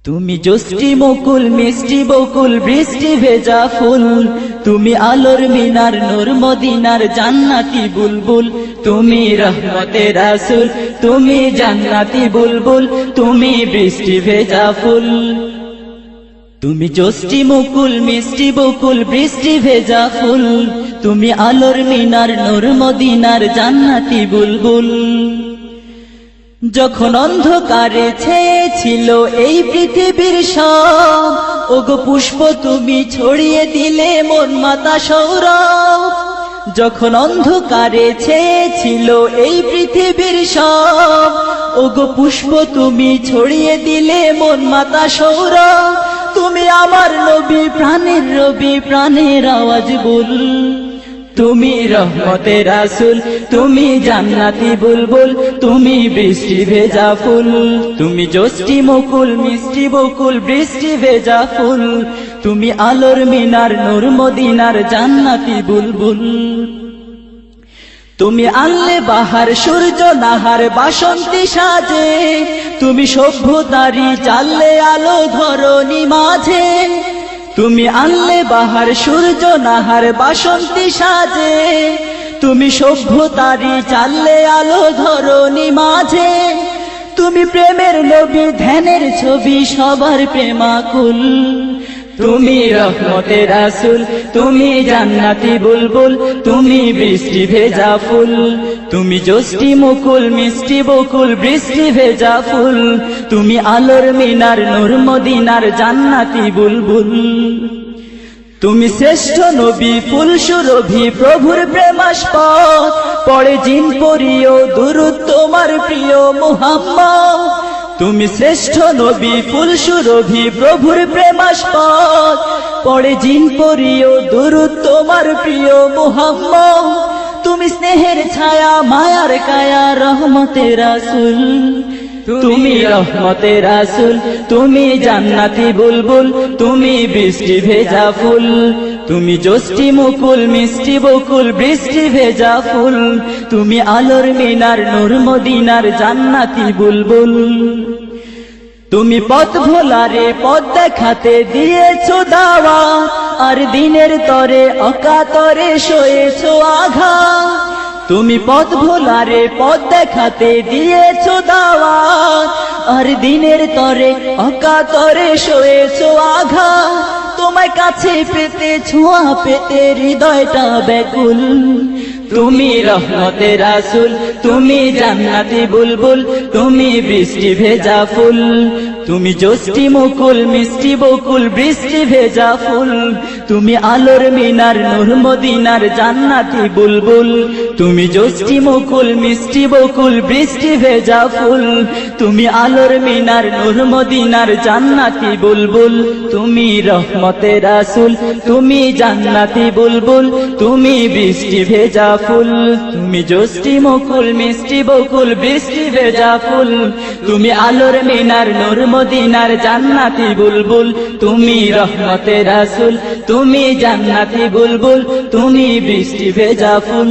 তুমি জষ্টি মুকুল মিষ্টি বকুল বৃষ্টি ভেজা ফুল, তুমি আলোর মিনার নূর মদিনার জান্নাতি বুলবুল, তুমি রহমতের রাসূল, তুমি জান্নাতি বুলবুল, তুমি বৃষ্টি ভেজা ফুল। তুমি জষ্টি মুকুল মিষ্টি বকুল বৃষ্টি ভেজা ফুল, তুমি আলোর মিনার নূর মদিনার জান্নাতি বুলবুল। যখন অন্ধকারে ছেয়েছিল এই পৃথিবীর সব, ওগো পুষ্প তুমি ছড়িয়ে দিলে মন মাতা সৌরভ। যখন অন্ধকারে ছেয়েছিল এই পৃথিবীর সব, ওগো পুষ্প তুমি ছড়িয়ে দিলে মন মাতা সৌরভ। তুমি আমার নবী প্রাণের রবি প্রাণের আওয়াজ বল, তুমি রহমতের রাসূল, তুমি জান্নাতি বুলবুল, তুমি বৃষ্টি ভেজা ফুল। তুমি জষ্টি মুকুল মিষ্টি বকুল বৃষ্টি ভেজা ফুল, তুমি আলোর মিনার নূর মদিনার জান্নাতি বুলবুল। তুমি আনলে বাহার সূর্য নাহার বাসন্তী সাজে, তুমি সভ্যতারি চাললে আলো ধরণী মাঝে। তুমি আনলে বাহার সূর্য নাহার বাসন্তী সাজে, তুমি সভ্যতারি চাললে আলো ধরণী মাঝে। তুমি প্রেমের নবী ধ্যানের ছবি সবার প্রেমাকুল, তুমি রহমতের রাসূল, তুমি জান্নাতি বুলবুল, তুমি বৃষ্টি ভেজা ফুল। তুমি জষ্টি মুকুল মিষ্টি বকুল বৃষ্টি ভেজা ফুল, তুমি আলোর মিনার নূর মদিনার জান্নাতি বুলবুল। তুমি শ্রেষ্ঠ নবী ফুল সুরভি প্রভুর প্রেমাস্পদ, পড়ে জিন পরিও দুরূদ তোমার প্রিয় মুহাম্মদ। তুমি শ্রেষ্ঠ নবী ফুল সুরভি প্রভুর প্রেমাস্পদ, পড়ে জিন পরিও দুরূদ তোমার প্রিয় মুহাম্মদ। তুমি স্নেহের ছায়া মায়ার কায়া রহমতের রাসূল, তুমি রহমতের রাসূল, তুমি জান্নাতি বুলবুল, তুমি বৃষ্টি ভেজা ফুল। তুমি জষ্টি মুকুল মিষ্টি বকুল বৃষ্টি ভেজা ফুল, তুমি আলোর মিনার নূর মদিনার জান্নাতি বুলবুল। তুমি পথ ভোলারে পথ দেখাতে দিয়েছো দাওয়াত, আর দিনের তরে অকাতরে সয়েছো আঘাত। তুমি পথ ভোলারে পথ দেখাতে দিয়েছো দাওয়াত, আর দিনের তরে অকাতরে সয়েছো আঘাত। তোমায় কাছে পেতে ছোঁয়া পেতে হৃদয়টা ব্যাকুল, তুমি রহমতের রাসূল, তুমি জান্নাতি বুলবুল, তুমি বৃষ্টি ভেজা ফুল। তুমি জষ্টি মুকুল মিষ্টি বকুল বৃষ্টি ভেজা ফুল, তুমি আলোর মিনার নূর মদিনার জান্নাতি বুলবুল। তুমি জষ্টি মুকুল মিষ্টি বকুল বৃষ্টি ভেজা ফুল, তুমি আলোর মিনার নূর মদিনার জান্নাতি বুলবুল। তুমি রহমতের রাসূল, তুমি জান্নাতি বুলবুল, তুমি বৃষ্টি ভেজা ফুল। তুমি জষ্টি মুকুল মিষ্টি বকুল বৃষ্টি ভেজা ফুল, তুমি আলোর মিনার নূর মদিনার জান্নাতি বুলবুল। তুমি রহমতের রাসূল, তুমি জান্নাতি বুলবুল, তুমি বৃষ্টি ভেজা ফুল।